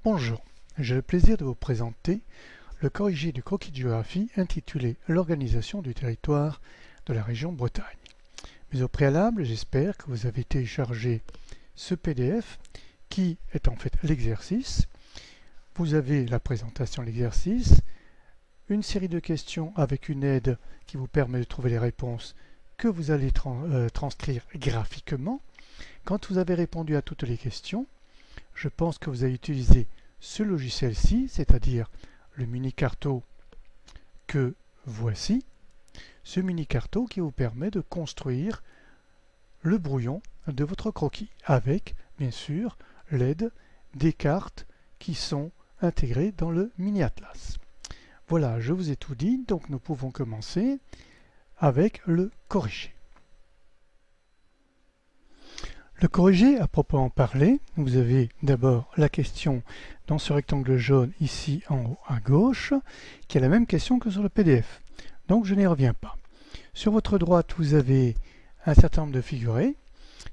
Bonjour, j'ai le plaisir de vous présenter le corrigé du croquis de géographie intitulé L'organisation du territoire de la région Bretagne. Mais au préalable, j'espère que vous avez téléchargé ce PDF qui est en fait l'exercice. Vous avez la présentation de l'exercice, une série de questions avec une aide qui vous permet de trouver les réponses que vous allez transcrire graphiquement. Quand vous avez répondu à toutes les questions, je pense que vous allez utiliser ce logiciel-ci, c'est-à-dire le mini-carto que voici, ce mini-carto qui vous permet de construire le brouillon de votre croquis, avec, bien sûr, l'aide des cartes qui sont intégrées dans le mini-atlas. Voilà, je vous ai tout dit, donc nous pouvons commencer avec le corrigé. Le corrigé, à proprement parler, vous avez d'abord la question dans ce rectangle jaune ici en haut à gauche, qui est la même question que sur le PDF. Donc je n'y reviens pas. Sur votre droite, vous avez un certain nombre de figurés.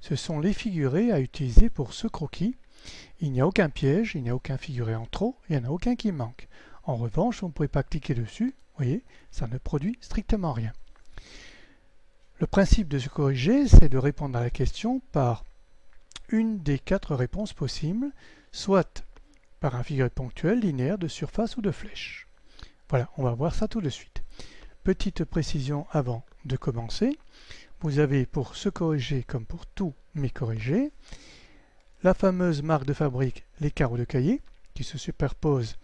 Ce sont les figurés à utiliser pour ce croquis. Il n'y a aucun piège, il n'y a aucun figuré en trop, il n'y en a aucun qui manque. En revanche, vous ne pouvez pas cliquer dessus, vous voyez, ça ne produit strictement rien. Le principe de ce corrigé, c'est de répondre à la question par une des 4 réponses possibles, soit par un figuré ponctuel, linéaire, de surface ou de flèche. Voilà, on va voir ça tout de suite. Petite précision avant de commencer, vous avez pour ce corrigé, comme pour tous mes corrigés, la fameuse marque de fabrique, les carreaux de cahier, qui se superposent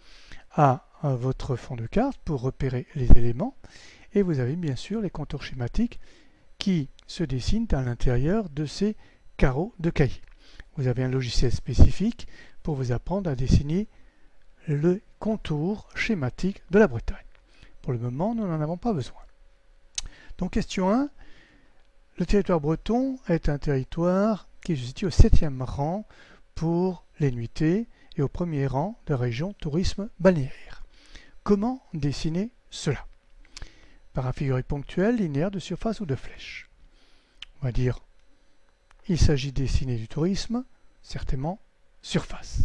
à votre fond de carte pour repérer les éléments, et vous avez bien sûr les contours schématiques qui se dessinent à l'intérieur de ces carreaux de cahier. Vous avez un logiciel spécifique pour vous apprendre à dessiner le contour schématique de la Bretagne. Pour le moment, nous n'en avons pas besoin. Donc question 1, le territoire breton est un territoire qui se situe au 7e rang pour les nuitées et au 1er rang de région tourisme balnéaire. Comment dessiner cela? Par un figuré ponctuel, linéaire, de surface ou de flèche. On va dire il s'agit de dessiner du tourisme, certainement surface.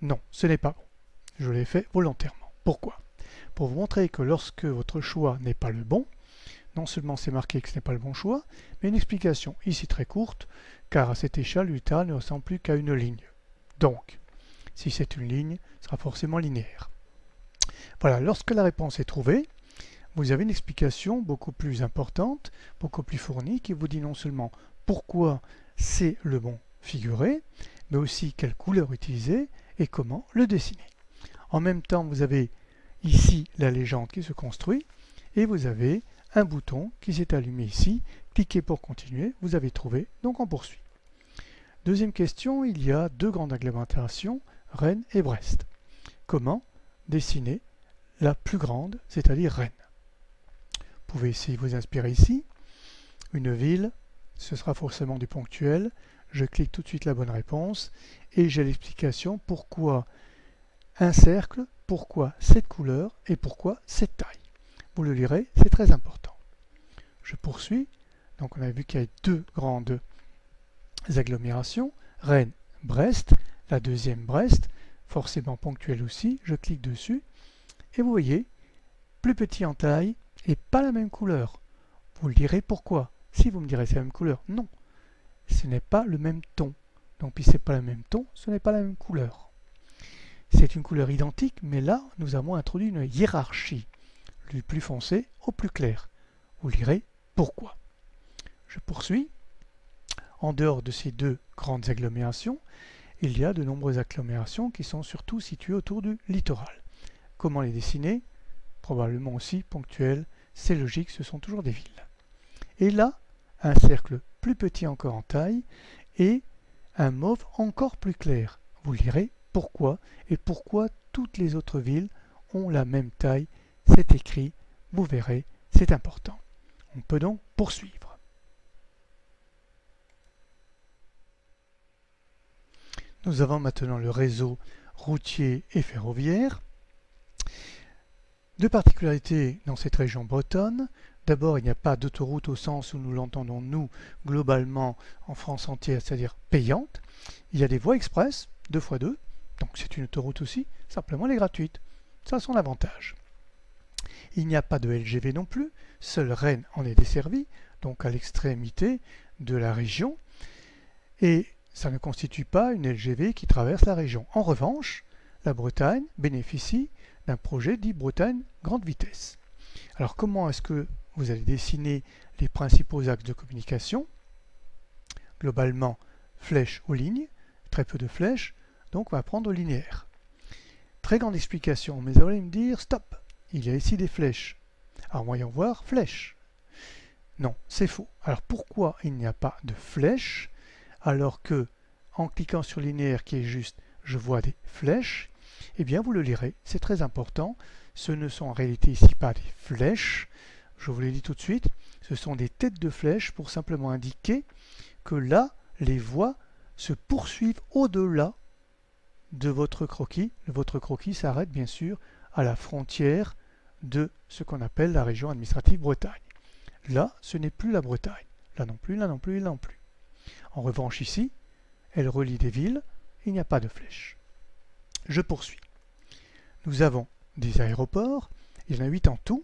Non, ce n'est pas bon. Je l'ai fait volontairement. Pourquoi? Pour vous montrer que lorsque votre choix n'est pas le bon, non seulement c'est marqué que ce n'est pas le bon choix, mais une explication ici très courte, car à cette échelle, l'UTA ne ressemble plus qu'à une ligne. Donc, si c'est une ligne, ce sera forcément linéaire. Voilà, lorsque la réponse est trouvée, vous avez une explication beaucoup plus importante, beaucoup plus fournie, qui vous dit non seulement pourquoi c'est le bon figuré, mais aussi quelle couleur utiliser et comment le dessiner. En même temps, vous avez ici la légende qui se construit et vous avez un bouton qui s'est allumé ici. Cliquez pour continuer, vous avez trouvé, donc on poursuit. Deuxième question, il y a 2 grandes agglomérations, Rennes et Brest. Comment dessiner la plus grande, c'est-à-dire Rennes? Vous pouvez essayer de vous inspirer ici. Une ville, ce sera forcément du ponctuel. Je clique tout de suite la bonne réponse et j'ai l'explication pourquoi un cercle, pourquoi cette couleur et pourquoi cette taille. Vous le lirez, c'est très important. Je poursuis. Donc on a vu qu'il y a 2 grandes agglomérations, Rennes, Brest, la deuxième Brest, forcément ponctuelle aussi. Je clique dessus et vous voyez, plus petit en taille et pas la même couleur. Vous le direz pourquoi. Si vous me direz c'est la même couleur, non. Ce n'est pas le même ton. Donc, puis c'est pas le même ton, ce n'est pas la même couleur. C'est une couleur identique, mais là, nous avons introduit une hiérarchie du plus foncé au plus clair. Vous lirez pourquoi. Je poursuis. En dehors de ces 2 grandes agglomérations, il y a de nombreuses agglomérations qui sont surtout situées autour du littoral. Comment les dessiner? Probablement aussi ponctuelles, c'est logique, ce sont toujours des villes. Et là, un cercle plus petit encore en taille et un mauve encore plus clair. Vous lirez pourquoi et pourquoi toutes les autres villes ont la même taille. C'est écrit, vous verrez, c'est important. On peut donc poursuivre. Nous avons maintenant le réseau routier et ferroviaire. 2 particularités dans cette région bretonne. D'abord, il n'y a pas d'autoroute au sens où nous l'entendons, nous, globalement, en France entière, c'est-à-dire payante. Il y a des voies express, 2x2, Donc c'est une autoroute aussi, simplement elle est gratuite. Ça a son avantage. Il n'y a pas de LGV non plus, seule Rennes en est desservie, donc à l'extrémité de la région, et ça ne constitue pas une LGV qui traverse la région. En revanche, la Bretagne bénéficie d'un projet dit Bretagne grande vitesse. Alors comment est-ce que vous allez dessiner les principaux axes de communication? Globalement, flèches ou lignes, très peu de flèches, donc on va prendre au linéaire. Très grande explication, mais vous allez me dire, stop, il y a ici des flèches. Alors voyons voir, flèches. Non, c'est faux. Alors pourquoi il n'y a pas de flèches alors que, en cliquant sur linéaire qui est juste, je vois des flèches? Eh bien vous le lirez, c'est très important. Ce ne sont en réalité ici pas des flèches, je vous l'ai dit tout de suite, ce sont des têtes de flèches pour simplement indiquer que là, les voies se poursuivent au-delà de votre croquis. Votre croquis s'arrête bien sûr à la frontière de ce qu'on appelle la région administrative Bretagne. Là, ce n'est plus la Bretagne. Là non plus, là non plus, là non plus. En revanche ici, elle relie des villes, il n'y a pas de flèche. Je poursuis. Nous avons des aéroports, il y en a 8 en tout,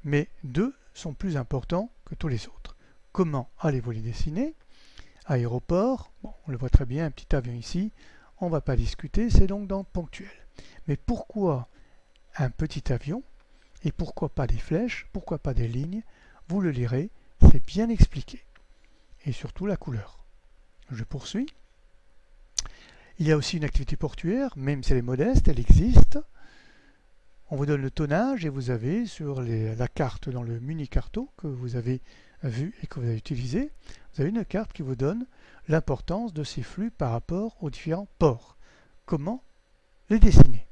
mais 2 sont plus importants que tous les autres. Comment allez-vous les dessiner? Aéroport, bon, on le voit très bien, un petit avion ici, on ne va pas discuter, c'est donc dans ponctuel. Mais pourquoi un petit avion? Et pourquoi pas des flèches? Pourquoi pas des lignes? Vous le lirez, c'est bien expliqué. Et surtout la couleur. Je poursuis. Il y a aussi une activité portuaire, même si elle est modeste, elle existe. On vous donne le tonnage et vous avez sur la carte dans le mini-carto que vous avez vu et que vous avez utilisé, vous avez une carte qui vous donne l'importance de ces flux par rapport aux différents ports. Comment les dessiner?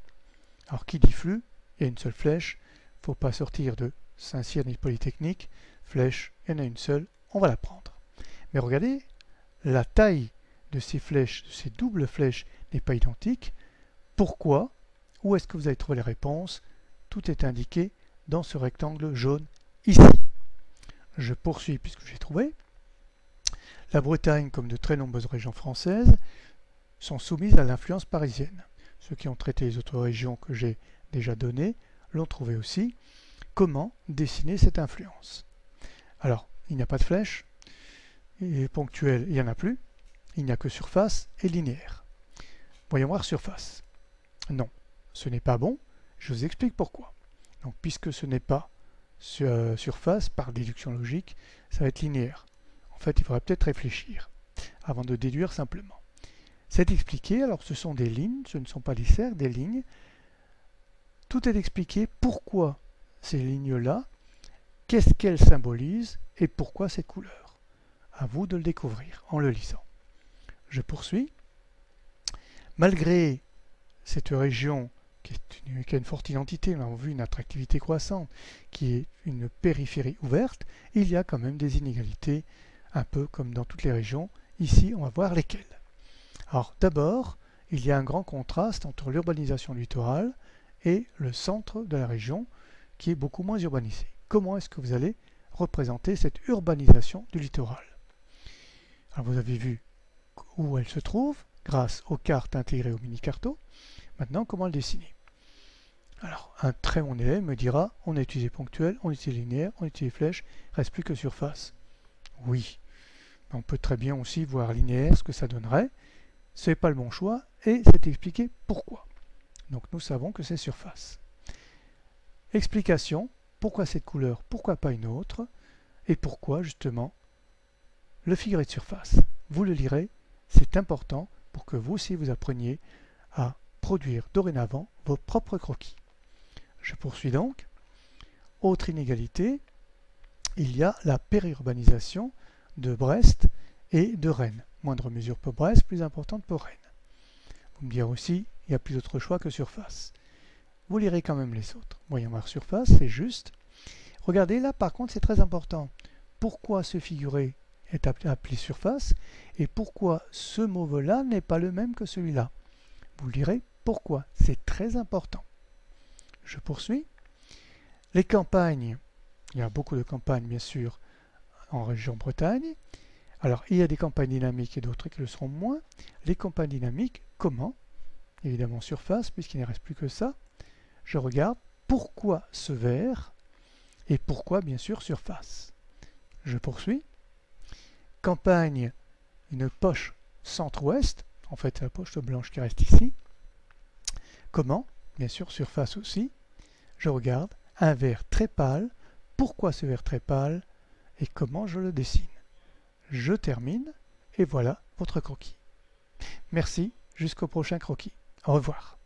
Alors qui dit flux? Il y a une seule flèche, il ne faut pas sortir de Saint-Cyr ni de Polytechnique. Flèche, il y en a une seule, on va la prendre. Mais regardez, la taille de ces flèches, de ces doubles flèches n'est pas identique. Pourquoi? Où est-ce que vous allez trouver les réponses? Tout est indiqué dans ce rectangle jaune ici. Je poursuis puisque j'ai trouvé. La Bretagne, comme de très nombreuses régions françaises, sont soumises à l'influence parisienne. Ceux qui ont traité les autres régions que j'ai déjà données l'ont trouvé aussi. Comment dessiner cette influence? Alors, il n'y a pas de flèche, et ponctuel, il n'y en a plus, il n'y a que surface et linéaire. Voyons voir surface. Non, ce n'est pas bon, je vous explique pourquoi. Donc, puisque ce n'est pas surface, par déduction logique, ça va être linéaire. En fait, il faudrait peut-être réfléchir avant de déduire simplement. C'est expliqué, alors ce sont des lignes, ce ne sont pas des cercles, des lignes. Tout est expliqué, pourquoi ces lignes-là, qu'est-ce qu'elles symbolisent et pourquoi cette couleur. À vous de le découvrir en le lisant. Je poursuis. Malgré cette région qui a une forte identité, nous avons vu une attractivité croissante, qui est une périphérie ouverte, il y a quand même des inégalités, un peu comme dans toutes les régions. Ici, on va voir lesquelles. Alors d'abord, il y a un grand contraste entre l'urbanisation littorale et le centre de la région, qui est beaucoup moins urbanisé. Comment est-ce que vous allez représenter cette urbanisation du littoral? Alors vous avez vu où elle se trouve, grâce aux cartes intégrées au mini-carto. Maintenant, comment le dessiner? Alors, un très bon élève me dira, on a utilisé ponctuel, on a utilisé linéaire, on a utilisé flèche, il ne reste plus que surface. Oui, on peut très bien aussi voir linéaire, ce que ça donnerait. Ce n'est pas le bon choix, et c'est expliqué pourquoi. Donc nous savons que c'est surface. Explication, pourquoi cette couleur, pourquoi pas une autre, et pourquoi justement le figuré de surface. Vous le lirez, c'est important pour que vous aussi vous appreniez à produire dorénavant vos propres croquis. Je poursuis donc. Autre inégalité, il y a la périurbanisation de Brest et de Rennes. Moindre mesure pour Brest, plus importante pour Rennes. Vous me direz aussi, il n'y a plus d'autre choix que surface. Vous lirez quand même les autres. Voyons voir surface, c'est juste. Regardez là, par contre, c'est très important. Pourquoi ce figuré est appelé surface et pourquoi ce mot-là n'est pas le même que celui-là? Vous lirez pourquoi. C'est très important. Je poursuis. Les campagnes, il y a beaucoup de campagnes, bien sûr, en région Bretagne. Alors, il y a des campagnes dynamiques et d'autres qui le seront moins. Les campagnes dynamiques, comment? évidemment surface, puisqu'il ne reste plus que ça. Je regarde pourquoi ce vert et pourquoi bien sûr surface. Je poursuis. Campagne, une poche centre-ouest, en fait la poche blanche qui reste ici. Comment? Bien sûr surface aussi. Je regarde un vert très pâle, pourquoi ce vert très pâle et comment je le dessine. Je termine et voilà votre croquis. Merci, jusqu'au prochain croquis. Au revoir.